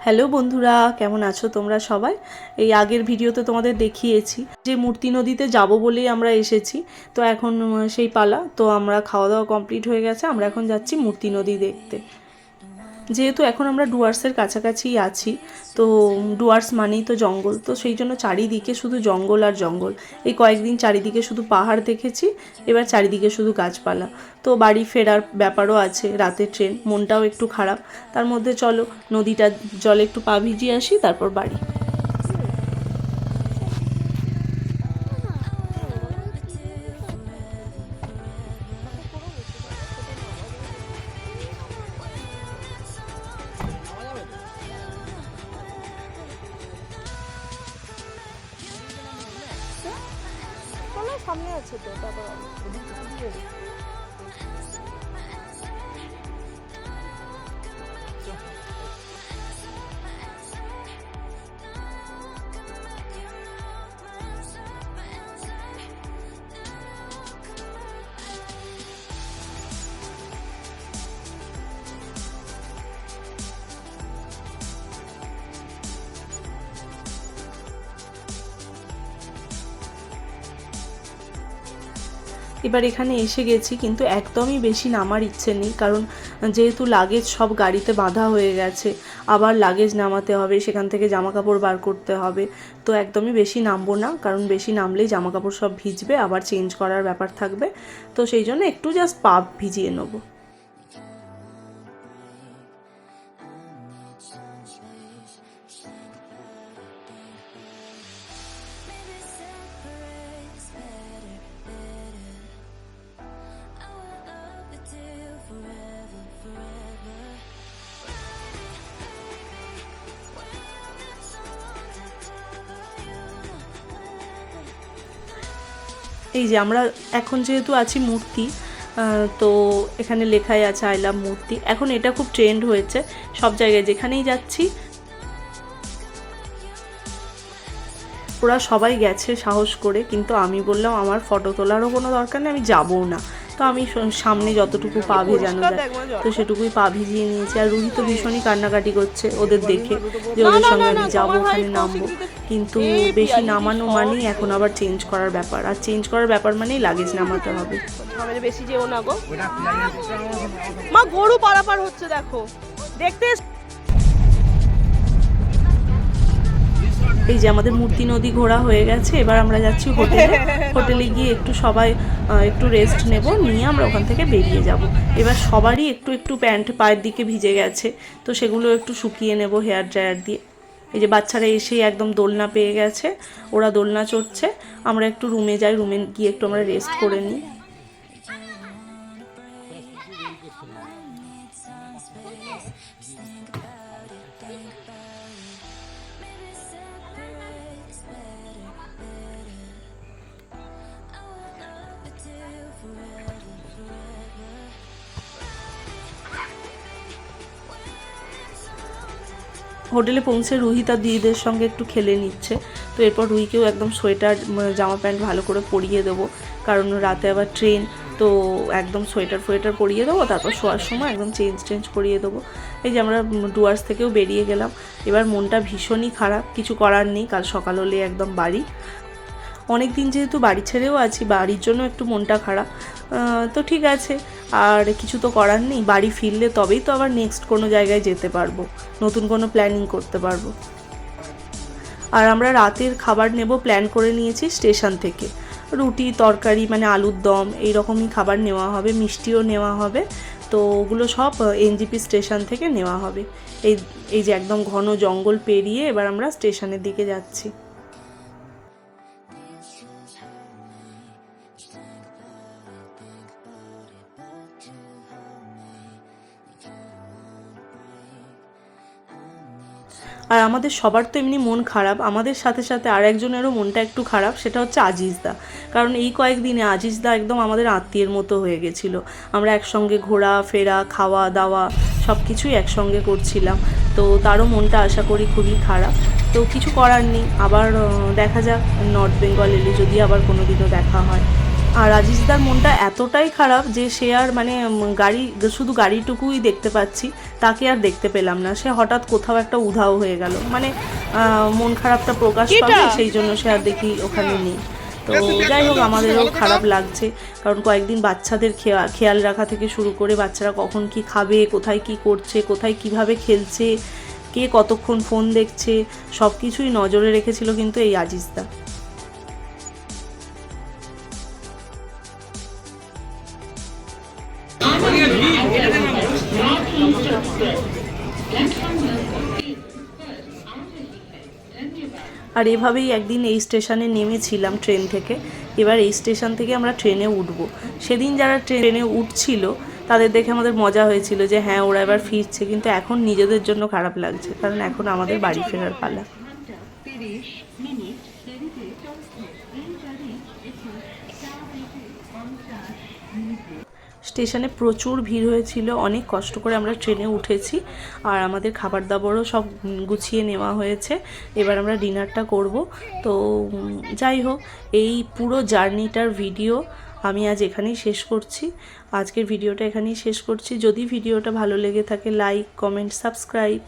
Hello বন্ধুরা, কেমন আছো তোমরা সবাই? এই আগের ভিডিওতে তোমাদের দেখিয়েছি যে মূর্তি নদীতে যাব বলেই আমরা এসেছি। তো এখন সেই পালা। তো আমরা খাওয়া দাওয়া কমপ্লিট হয়ে গেছে, আমরা এখন যাচ্ছি মূর্তি নদী দেখতে। যেহেতু এখন আমরা ডুয়ার্সের কাছাকাছি আছি, তো ডুয়ার্স মানেই তো জঙ্গল, তো সেই জন্য চারিদিকে শুধু জঙ্গল আর জঙ্গল। এই কয়েকদিন চারিদিকে শুধু পাহাড় দেখেছি, এবার চারিদিকে শুধু গাছপালা। তো বাড়ি ফেরার ব্যাপারও আছে, রাতের ট্রেন, মনটাও একটু খারাপ। তার মধ্যে চলো নদীটা জলে একটু পা ভিজিয়ে আসি, তারপর বাড়ি। সামনে আছে তো, তারপর এবার এখানে এসে গেছি, কিন্তু একদমই বেশি নামার ইচ্ছে নেই, কারণ যেহেতু লাগেজ সব গাড়িতে বাঁধা হয়ে গেছে, আবার লাগেজ নামাতে হবে, সেখান থেকে জামা কাপড় বার করতে হবে। তো একদমই বেশি নামবো না, কারণ বেশি নামলেই জামা কাপড় সব ভিজবে, আবার চেঞ্জ করার ব্যাপার থাকবে। তো সেই জন্য একটু জাস্ট পা ভিজিয়ে নেবো। এই যে আমরা এখন যেহেতু আছি মূর্তি, তো এখানে লেখাই আছে আই লাভ মূর্তি। এখন এটা খুব ট্রেন্ড হয়েছে, সব জায়গায় যেখানেই যাচ্ছি ওরা সবাই গেছে সাহস করে, কিন্তু আমি বললাম আমার ফটো তোলারও কোনো দরকার নেই, আমি যাবও না। তো আমি সামনে যতটুকু পা ভেজানো যায় তো সেটুকুই পা ভিজিয়ে নিয়েছি। আর রুহি তো ভীষণই কান্নাকাটি করছে ওদের দেখে, যে ওদের সঙ্গে আমি যাবো, ওখানে নামবো। কিন্তু বেশি নামানো মানেই এখন আবার চেঞ্জ করার ব্যাপার, আর চেঞ্জ করার ব্যাপার মানেই লাগেজ নামাতে হবে। বেশি যেও না গো মা, গরু পারাপার হচ্ছে দেখো, দেখতে। এই যে আমাদের মূর্তি নদী ঘোরা হয়ে গেছে, এবার আমরা যাচ্ছি হোটেলে। হোটেলে গিয়ে একটু সবাই একটু রেস্ট নেব, নিয়ে আমরা ওখান থেকে বেরিয়ে যাব। এবার সবারই একটু একটু প্যান্ট পায়ের দিকে ভিজে গেছে, তো সেগুলো একটু শুকিয়ে নেব হেয়ার ড্রায়ার দিয়ে। এই যে বাচ্চারা এসেই একদম দোলনা পেয়ে গেছে, ওরা দোলনা চড়ছে। আমরা একটু রুমে যাই, রুমে গিয়ে একটু আমরা রেস্ট করে নিই। হোটেলে পৌঁছে রুহি তার দিদিদের সঙ্গে একটু খেলে নিচ্ছে। তো এরপর রুহিকেও একদম সোয়েটার জামা প্যান্ট ভালো করে পরিয়ে দেবো, কারণ রাতে আবার ট্রেন। তো একদম সোয়েটার ফোয়েটার পরিয়ে দেবো, তারপর শোয়ার সময় একদম চেঞ্জ করিয়ে দেবো। এই যে আমরা ডুয়ার্স থেকেও বেরিয়ে গেলাম। এবার মনটা ভীষণই খারাপ, কিছু করার নেই, কাল সকাল হলে একদম বাড়ি। অনেক দিন যেহেতু বাড়ি ছেড়েও আছি, বাড়ির জন্য একটু মনটা খারাপ। তো ঠিক আছে, আর কিছু তো করার নেই, বাড়ি ফিরলে তবেই তো আবার নেক্সট কোনো জায়গায় যেতে পারবো, নতুন কোনো প্ল্যানিং করতে পারবো। আর আমরা রাতের খাবার নেব প্ল্যান করে নিয়েছি স্টেশন থেকে। রুটি তরকারি মানে আলুর দম এই রকমই খাবার নেওয়া হবে, মিষ্টিও নেওয়া হবে। তো ওগুলো সব এনজিপি স্টেশন থেকে নেওয়া হবে। এই এই যে একদম ঘন জঙ্গল পেরিয়ে এবার আমরা স্টেশনের দিকে যাচ্ছি। আর আমাদের সবার তো এমনি মন খারাপ, আমাদের সাথে সাথে আর একজনেরও মনটা একটু খারাপ, সেটা হচ্ছে আজিজদা। কারণ এই কয়েকদিনে আজিজদা একদম আমাদের আত্মীয়ের মতো হয়ে গেছিলো। আমরা একসঙ্গে ঘোরা ফেরা খাওয়া দাওয়া সব কিছুই একসঙ্গে করছিলাম। তো তারও মনটা আশা করি খুবই খারাপ। তো কিছু করার নেই, আবার দেখা যাক নর্থ বেঙ্গল এলে যদি আবার কোনো দিনও দেখা হয়। আর আজিজদার মনটা এতটাই খারাপ যে সে আর মানে শুধু গাড়িটুকুই দেখতে পাচ্ছি, তাকে আর দেখতে পেলাম না। সে হঠাৎ কোথাও একটা উধাও হয়ে গেল, মানে মন খারাপটা প্রকাশ পাবে সেই জন্য সে আর দেখি ওখানে নেই। তো যাই হোক, আমাদেরও খারাপ লাগছে, কারণ কয়েকদিন বাচ্চাদের খেয়াল রাখা থেকে শুরু করে বাচ্চারা কখন কি খাবে, কোথায় কি করছে, কোথায় কিভাবে খেলছে, কে কতক্ষণ ফোন দেখছে, সব কিছুই নজরে রেখেছিল কিন্তু এই আজিজদা। আর এভাবেই একদিন এই স্টেশনে নেমেছিলাম ট্রেন থেকে। এবার এই স্টেশন থেকে আমরা ট্রেনে উঠব। সেদিন যারা ট্রেনে উঠছিল তাদের দেখে আমাদের মজা হয়েছিল যে হ্যাঁ ওরা এবার ফিরছে, কিন্তু এখন নিজেদের জন্য খারাপ লাগছে, কারণ এখন আমাদের বাড়ি ফেরার পালা। স্টেশনে প্রচুর ভিড় হয়েছিল, অনেক কষ্ট করে আমরা ট্রেনে উঠেছি, আর আমাদের খাবার দাবারও সব গুছিয়ে নেওয়া হয়েছে। এবার আমরা ডিনারটা করব। তো যাই হোক, এই পুরো জার্নিটার ভিডিও আমি আজ এখানেই শেষ করছি। আজকের ভিডিওটা এখানেই শেষ করছি। যদি ভিডিওটা ভালো লেগে থাকে, লাইক, কমেন্ট, সাবস্ক্রাইব।